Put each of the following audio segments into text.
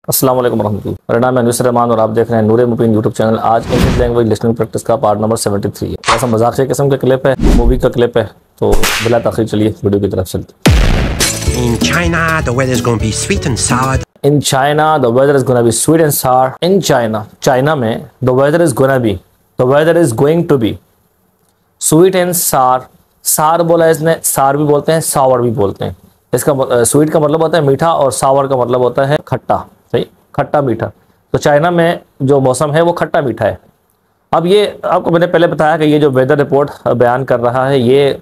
अस्सलाम वालेकुम रहमतुल्लाह। मेरा नाम है अनुस रहमान और आप देख रहे हैं नूर मुबीन यूट्यूब चैनल। आज इंग्लिश लैंग्वेज लिसनिंग प्रैक्टिस का पार्ट नंबर 73 है। थोड़ा सा मजाकिया किस्म का क्लिप है, मूवी का क्लिप है, तो बिला ताखीर चलिए वीडियो की तरफ चलते। In China, the weather is going to be sweet and sour. In China, the weather is going to be sweet and sour. In China, China में the weather is going to be sweet and sour. सार बोला इसने, सार भी बोलते हैं, सावर भी बोलते हैं। इसका स्वीट का मतलब होता है मीठा और सावर का मतलब होता है खट्टा। सही, खट्टा मीठा। तो चाइना में जो मौसम है वो खट्टा मीठा है। अब ये आपको मैंने पहले बताया कि ये जो वेदर रिपोर्ट बयान कर रहा है ये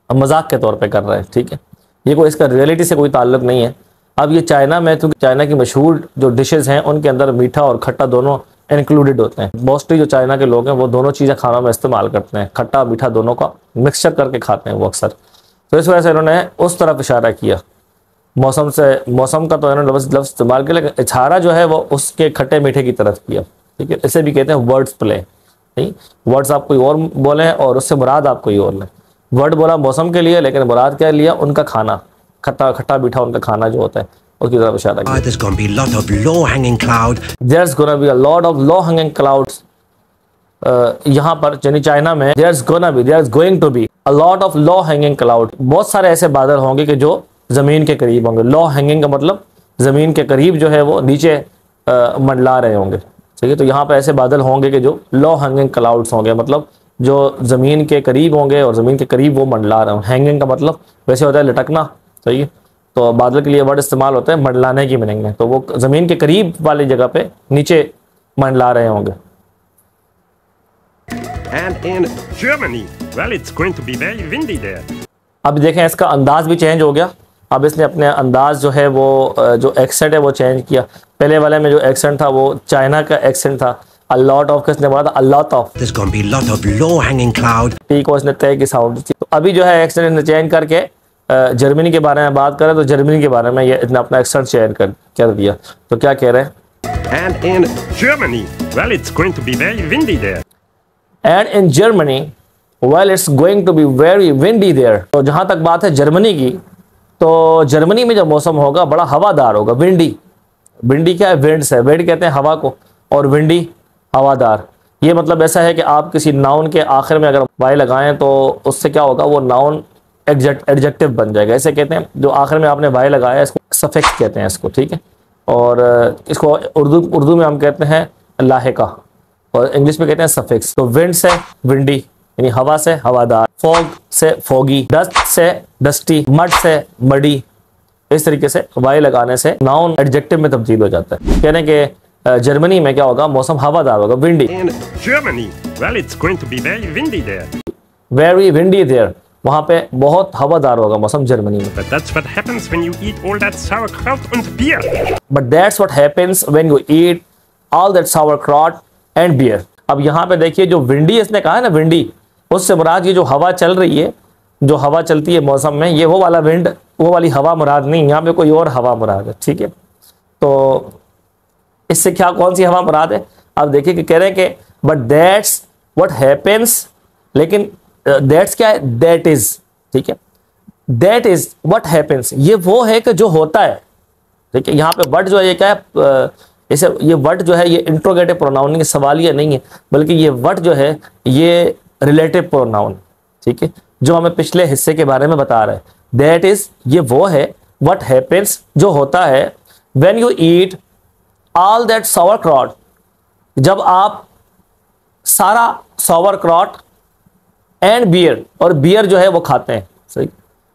मजाक के तौर पे कर रहा है, ठीक है। ये कोई इसका रियलिटी से कोई ताल्लुक नहीं है। अब ये चाइना में, क्योंकि चाइना की मशहूर जो डिशेज़ हैं उनके अंदर मीठा और खट्टा दोनों इंक्लूडेड होते हैं। मोस्टली जो चाइना के लोग हैं वो दोनों चीज़ें खानों में इस्तेमाल करते हैं, खट्टा मीठा दोनों का मिक्सचर करके खाते हैं वो अक्सर। तो इस वजह से इन्होंने उस तरफ इशारा किया। मौसम का तो इन्होंने लफ्ज़ इस्तेमाल किया, लेकिन इशारा जो है वो उसके खट्टे मीठे की तरफ किया, ठीक है। इसे भी कहते हैं वर्ड्स प्ले। नहीं, वर्ड्स आप कोई और बोलें और उससे मुराद आप कोई और लें। वर्ड बोला मौसम के लिए, लेकिन मुराद क्या लिया, उनका खाना, खट्टा मीठा उनका खाना जो होता है उसकी तरफ इशारा किया। There's going to be a lot of low-hanging cloud. There's gonna be a lot of low-hanging clouds. यहाँ पर यानी चाइना में there's going to be a lot of low-hanging cloud. बहुत सारे ऐसे बादल होंगे कि जो ज़मीन के करीब होंगे। low-hanging का मतलब ज़मीन के करीब जो है वो नीचे मंडला रहे होंगे, ठीक है। तो यहाँ पर ऐसे बादल होंगे कि जो low-hanging clouds होंगे, मतलब जो ज़मीन के करीब होंगे और ज़मीन के करीब वो मंडला रहे होंगे। हैंगिंग का मतलब वैसे होता है लटकना, सही है। तो बादल के लिए वर्ड इस्तेमाल होता है मंडलाने की मीनिंग में। तो वो ज़मीन के करीब वाली जगह पे नीचे मंडला रहे होंगे। And in Germany, well, it's going to be very windy there. अब देखें इसका अंदाज़ भी चेंज हो गया। अब इसने अपने अंदाज़ जो है वो जो एक्सेंट है वो चेंज किया। पहले वाले में जो एक्सेंट था वो चाइना का एक्सेंट था। A lot of किसने बोला था? A lot of। There's going to be a lot of low-hanging cloud. T को इसने तय की साउंड थी। तो अभी जो है एक्सेंट इसने चेंज करके जर्मनी के बारे में बात करें तो जर्मनी के बारे में ये इतना अपना एक्सेंट चेंज कर दिया। तो क्या कह रहे हैं? And in Germany, well, it's going to be very windy there. And in Germany, well, it's going to be very windy there. तो जहाँ तक बात है जर्मनी की, तो जर्मनी में जो मौसम होगा बड़ा हवादार होगा। विंडी क्या है? विंड से, विंड कहते हैं हवा को, और विंडी हवादार। ये मतलब ऐसा है कि आप किसी नाउन के आखिर में अगर वाई लगाएं तो उससे क्या होगा, वो नाउन एडजेक्टिव बन जाएगा। ऐसे कहते हैं जो आखिर में आपने वाई लगाया इसको सफिक्स कहते हैं इसको, ठीक है। और इसको उर्दू में हम कहते हैं लाहिका और इंग्लिश में कहते हैं सफिक्स। तो विंड से विंडी यानी हवा से हवादार, फॉग से फॉगी, डस्ट से डस्टी, मड से मडी। इस तरीके से वाई लगाने से नाउन एडजेक्टिव में तब्दील हो जाता है। कहने के जर्मनी में क्या होगा, मौसम हवादार होगा, windy. In Germany, well, it's going to be very windy there. Very windy there, वहाँ पे बहुत हवादार होगा मौसम जर्मनी में। But that's what happens when you eat all that sauerkraut and beer. But that's what happens when you eat all that sauerkraut and beer. अब यहाँ पे देखिए जो विंडी इसने कहा है ना, विंडी, उससे मुराद ये जो हवा चल रही है, जो हवा चलती है मौसम में, ये वो वाला विंड, वो वाली हवा मुराद नहीं, यहाँ पे कोई और हवा मुराद है, ठीक है। तो इससे क्या, कौन सी हवा मुराद है? अब देखिए कि कह रहे हैं कि बट दैट्स व्हाट हैपेंस, लेकिन दैट्स क्या है? दैट इज, ठीक है। दैट इज व्हाट हैपेंस, ये वो है कि जो होता है, ठीक है। यहाँ पे वर्ड जो है ये क्या है, इसे ये वर्ड जो है ये इंट्रोगेटिव प्रोनाउन नहीं है, सवालिया नहीं है, बल्कि ये वर्ड जो है ये रिलेटिव प्रोनाउन, ठीक है, जो हमें पिछले हिस्से के बारे में बता रहा है। दैट इज, ये वो है, व्हाट हैपेंस, जो होता है, when you eat all that sauerkraut, जब आप सारा sauerkraut एंड बियर, और बियर जो है वो खाते हैं, सही।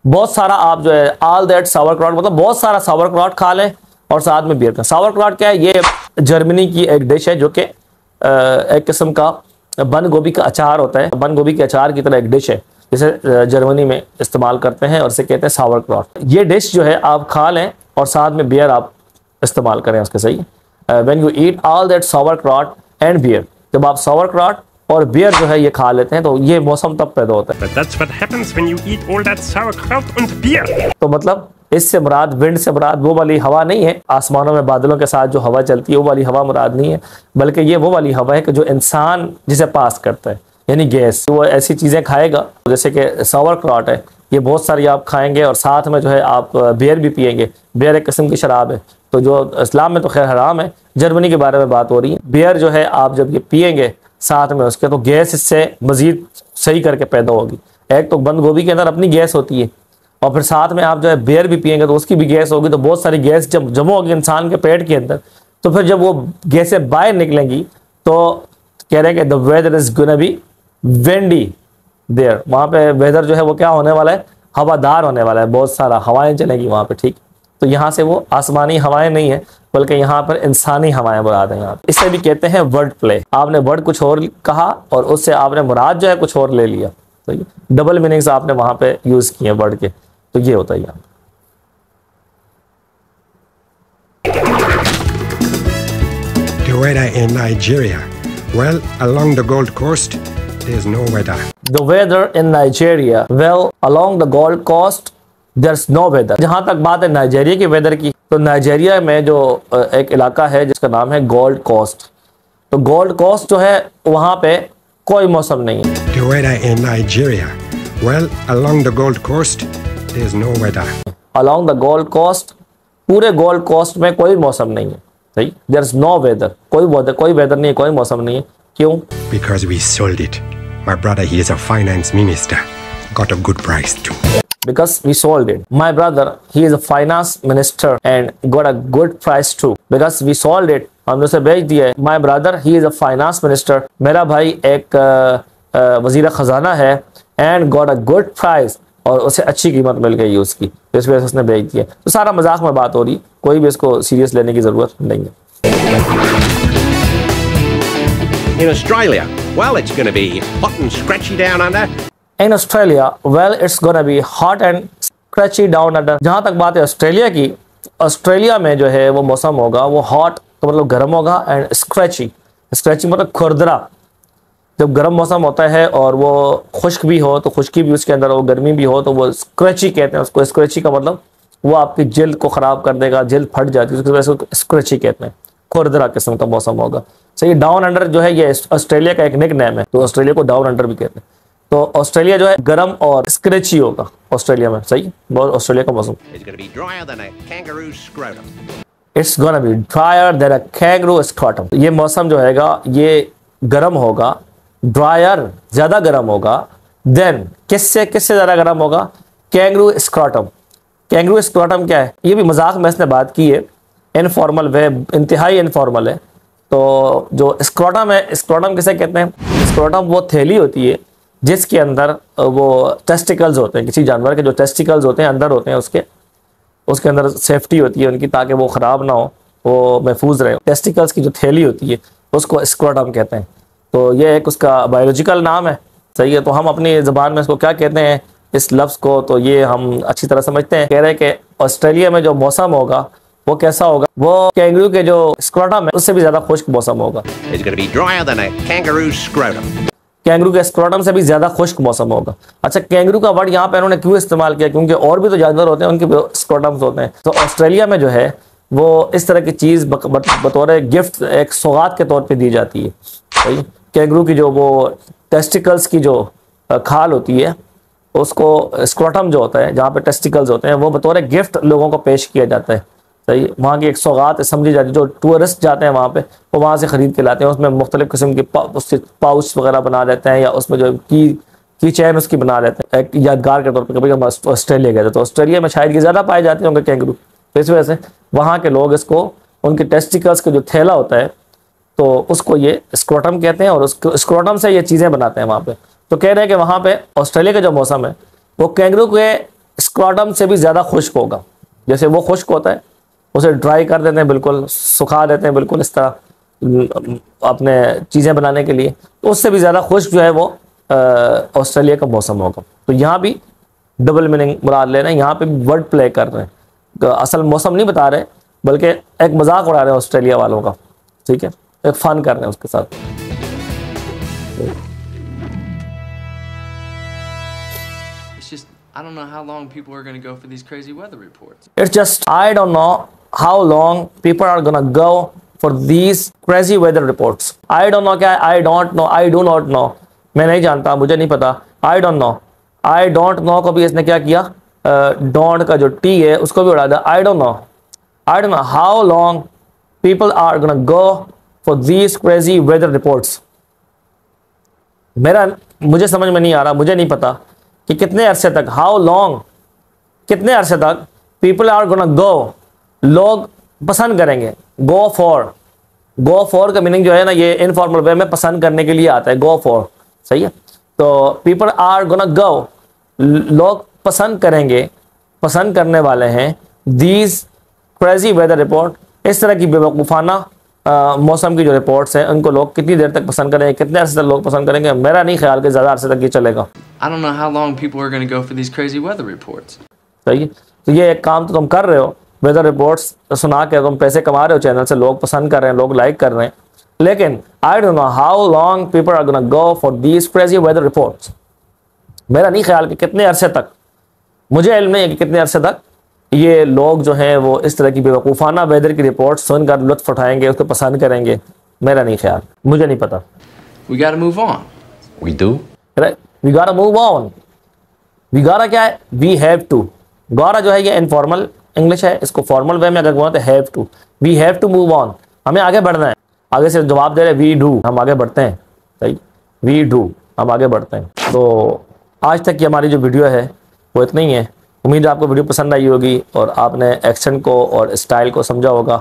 बहुत सारा आप जो है ऑल दैट sauerkraut मतलब बहुत सारा sauerkraut खा लें और साथ में बियर का। sauerkraut क्या है? ये जर्मनी की एक डिश है जो कि एक किस्म का बंद गोभी का अचार होता है। बंद गोभी के अचार की तरह एक डिश है जिसे जर्मनी में इस्तेमाल करते हैं और इसे कहते हैं sauerkraut। ये डिश जो है आप खा लें और साथ में बियर आप इस्तेमाल करें उसके, सही। When you eat all that sauerkraut and beer, जब आप sauerkraut और बियर जो है ये खा लेते हैं तो ये मौसम तब पैदा होता है। But that's what happens when you eat all that sauerkraut and beer. तो मतलब इससे मुराद, विंड से मुराद वो वाली हवा नहीं है, आसमानों में बादलों के साथ जो हवा चलती है वो वाली हवा मुराद नहीं है, बल्कि ये वो वाली हवा है कि जो इंसान जिसे पास करता है, यानी गैस। वो ऐसी चीज़ें खाएगा जैसे कि sauerkraut है, ये बहुत सारी आप खाएंगे और साथ में जो है आप बियर भी पिएंगे। बियर एक किस्म की शराब है, तो जो इस्लाम में तो खैर हराम है, जर्मनी के बारे में बात हो रही है। बियर जो है आप जब ये पियेंगे साथ में उसके, तो गैस इससे मज़ीद सही करके पैदा होगी। एक तो बंद गोभी के अंदर अपनी गैस होती है, और फिर साथ में आप जो है बियर भी पियेंगे तो उसकी भी गैस होगी, तो बहुत सारी गैस जब जमा होगी इंसान के पेट के अंदर, तो फिर जब वो गैसें बाहर निकलेंगी तो कह रहे हैं कि the weather is gonna be windy there, वहाँ पे वेदर जो है वो क्या होने वाला है, हवादार होने वाला है, बहुत सारा हवाएं चलेंगी वहाँ पे। ठीक, तो यहाँ से वो आसमानी हवाएं नहीं है बल्कि यहाँ पर इंसानी हवाएं मुराद है। यहाँ पे इसे भी कहते हैं वर्ड प्ले। आपने वर्ड कुछ और कहा और उससे आपने मुराद जो है कुछ और ले लिया, तो ये डबल मीनिंग्स आपने वहाँ पे यूज किए वर्ड के, तो ये होता है यहाँ। The weather in Nigeria. Well, along the Gold Coast, there's no weather. The weather in Nigeria. Well, along the Gold Coast, there's no weather. जहाँ तक बात है नाइजेरिया के वेदर की, तो नाइजेरिया में जो एक इलाका है जिसका नाम है गोल्ड कोस्ट, तो गोल्ड कोस्ट जो है वहाँ पे कोई मौसम नहीं है। The weather in Nigeria. Well, along the Gold Coast, there's no weather. Along the Gold Coast, पूरे गोल्ड कोस्ट में कोई मौसम नहीं है। सही, there's no weather, कोई वेदर नहीं है, कोई मौसम नहीं है। क्यों? Because we sold it. My brother, he is a finance minister. Got a good price too. Because we sold it. My brother, he is a finance minister and got a good price too. Because we sold it, हमने उसे बेच दिया है। My brother, he is a finance minister. मेरा भाई एक वजीर खजाना है and got a good price, और उसे अच्छी कीमत मिल गई उसकी, तो इस वजह से उसने बेच दिया। तो सारा मजाक में बात हो रही, कोई भी इसको सीरियस लेने की जरूरत नहीं है। In Australia, well, it's going to be hot and scratchy down under. In Australia, well, it's gonna be hot and scratchy down under. जहाँ तक बात है ऑस्ट्रेलिया की, ऑस्ट्रेलिया में जो है वो मौसम होगा वो हॉट तो मतलब गर्म होगा, एंड स्क्रैची मतलब खुरदरा। जब गर्म मौसम होता है और वो खुश्क भी हो तो खुश्की भी उसके अंदर हो, गर्मी भी हो तो वो स्क्रैची कहते हैं उसको। स्क्रैची का मतलब वो आपकी जिल्द को ख़राब कर देगा, जिल्द फट जाती है, उसकी वजह से स्क्रैची कहते हैं। खुरदरा किस्म का मौसम होगा। सही, डाउन अंडर जो है ये ऑस्ट्रेलिया का एक निक नेम है, तो ऑस्ट्रेलिया को डाउन अंडर भी कहते हैं। तो ऑस्ट्रेलिया जो है गर्म और स्क्रैची होगा ऑस्ट्रेलिया में। सही, बहुत ऑस्ट्रेलिया का मौसम। It's going to be drier than a kangaroo's scrotum. It's gonna be drier than a kangaroo scrotum. ये मौसम जो हैगा ये गर्म होगा, ड्रायर ज्यादा गर्म होगा, देन किससे ज्यादा गर्म होगा, कैंगरू स्क्रॉटम। कैंगरू स्क्रॉटम क्या है, ये भी मजाक में इसने बात की है, इनफॉर्मल वे, इंतहाई इनफॉर्मल है। तो जो स्क्रॉटम है, स्क्रॉटम किसे कहते हैं? स्क्रॉटम वो थैली होती है जिसके अंदर वो टेस्टिकल्स होते हैं, किसी जानवर के जो टेस्टिकल्स होते हैं अंदर होते हैं, उसके अंदर सेफ्टी होती है उनकी, ताकि वो ख़राब ना हो, वो महफूज रहे। टेस्टिकल्स की जो थैली होती है उसको स्क्रॉटम कहते हैं। तो ये एक उसका बायोलॉजिकल नाम है। सही है, तो हम अपनी ज़बान में इसको क्या कहते हैं इस लफ्ज़ को, तो ये हम अच्छी तरह समझते हैं। कह रहे हैं कि ऑस्ट्रेलिया में जो मौसम होगा वो कैसा होगा, वो कैंगरू के जो स्क्रॉटम है उससे भी ज़्यादा खुश्क मौसम होगा। It's going to be drier than a kangaroo's scrotum. Kangaroo के स्क्रॉटम से भी ज़्यादा खुश्क मौसम होगा। अच्छा, कैंगरू का वर्ड यहाँ पे इन्होंने क्यों इस्तेमाल किया? क्योंकि और भी तो जानवर होते हैं, उनके स्क्रॉटम्स होते हैं। तो ऑस्ट्रेलिया में जो है वो इस तरह की चीज़ बतौर गिफ्ट, एक सौगात के तौर पे दी जाती है। सही, कैंगरू की जो वो टेस्टिकल्स की जो खाल होती है उसको स्क्रॉटम जो होता है, जहाँ पे टेस्टिकल्स होते हैं, वो बतौर गिफ्ट लोगों को पेश किया जाता है। सही, वहाँ की एक सौगात समझी जाती है। जो टूरिस्ट जाते हैं वहाँ पे वो वहाँ से ख़रीद के लाते हैं, उसमें मुख्तलिफ़ किस्म के उससे पाउच वगैरह बना लेते हैं, या उसमें जो की चैन उसकी बना लेते हैं एक यादगार के तौर पर। कभी हम ऑस्ट्रेलिया गए थे तो ऑस्ट्रेलिया में शायद ये ज़्यादा पाए जाते होंगे कैंगरू, तो इस वजह से वहाँ के लोग इसको, उनके टेस्टिकल्स का जो थैला होता है तो उसको ये स्क्रॉटम कहते हैं, और उसको स्क्रॉटम से ये चीज़ें बनाते हैं वहाँ पे। तो कह रहे हैं कि वहाँ पे ऑस्ट्रेलिया का जो मौसम है वो कैंगरू के स्क्रॉटम से भी ज़्यादा खुश्क होगा। जैसे वो खुश्क होता है उसे ड्राई कर देते हैं, बिल्कुल सुखा देते हैं, बिल्कुल इस तरह अपने चीज़ें बनाने के लिए, तो उससे भी ज़्यादा खुश्क जो है वो ऑस्ट्रेलिया का मौसम होगा। तो यहाँ भी डबल मीनिंग मुराद ले रहे हैं, यहाँ पे भी वर्ड प्ले कर रहे हैं। असल मौसम नहीं बता रहे बल्कि एक मजाक उड़ा रहे हैं ऑस्ट्रेलिया वालों का। ठीक है, एक फन कर रहे हैं उसके साथ। I don't know how long people are going to go for these crazy weather reports. It's just I don't know how long people are gonna go for these crazy weather reports. I don't know क्या? I don't know, I do not know, मैं नहीं जानता, मुझे नहीं पता। I don't know, I don't know को भी इसने क्या किया, don't का जो T है उसको भी उड़ा दिया। I don't know, I don't know how long people are gonna go for these crazy weather reports. मुझे समझ में नहीं आ रहा, मुझे नहीं पता कि कितने अरसे तक, how long, कितने अरसे तक people are gonna go, लोग पसंद करेंगे. go for का मीनिंग जो है ना, ये इनफॉर्मल वे में पसंद करने के लिए आता है. go for, सही है. तो people are gonna go, लोग पसंद करेंगे, पसंद करने वाले हैं. these crazy weather report, इस तरह की बेवकूफ़ाना मौसम की जो रिपोर्ट्स हैं उनको लोग कितनी देर तक पसंद करेंगे, कितने अरसे तक लोग पसंद करेंगे. मेरा नहीं ख्याल कि ज़्यादा अरसे तक ये चलेगा. I don't know how long people are going to go for these crazy weather reports. सही है. तो ये एक काम तो तुम कर रहे हो, वेदर रिपोर्ट्स सुना के तुम पैसे कमा रहे हो चैनल से, लोग पसंद कर रहे हैं, लोग लाइक कर रहे हैं. लेकिन I don't know how long people are gonna go for these crazy weather reports. मेरा नहीं ख्याल कि कितने अरसे तक, मुझे इल्म नहीं है कि कितने अरसे तक ये लोग जो हैं वो इस तरह की बेवकूफ़ाना वेदर की रिपोर्ट सुनकर लुत्फ़ उठाएंगे, उसको पसंद करेंगे. मेरा नहीं ख्याल, मुझे नहीं पता. We got to move on. We do? We gotta move on. We gotta क्या है? We have to. gotta जो है ये इनफॉर्मल इंग्लिश है, इसको फॉर्मल वे में अगर बोला तो have to. We have to move on, हमें आगे बढ़ना है. आगे से जवाब दे रहे वी डू, हम आगे बढ़ते हैं. सही, वी डू, हम आगे बढ़ते हैं. तो आज तक की हमारी जो वीडियो है वो इतना ही है. उम्मीद है आपको वीडियो पसंद आई होगी और आपने एक्सेंट को और स्टाइल को समझा होगा.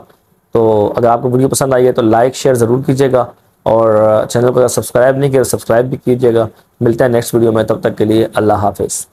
तो अगर आपको वीडियो पसंद आई है तो लाइक शेयर ज़रूर कीजिएगा और चैनल को अगर सब्सक्राइब नहीं किया तो सब्सक्राइब भी कीजिएगा. मिलते हैं नेक्स्ट वीडियो में, तब तक के लिए अल्लाह हाफिज़.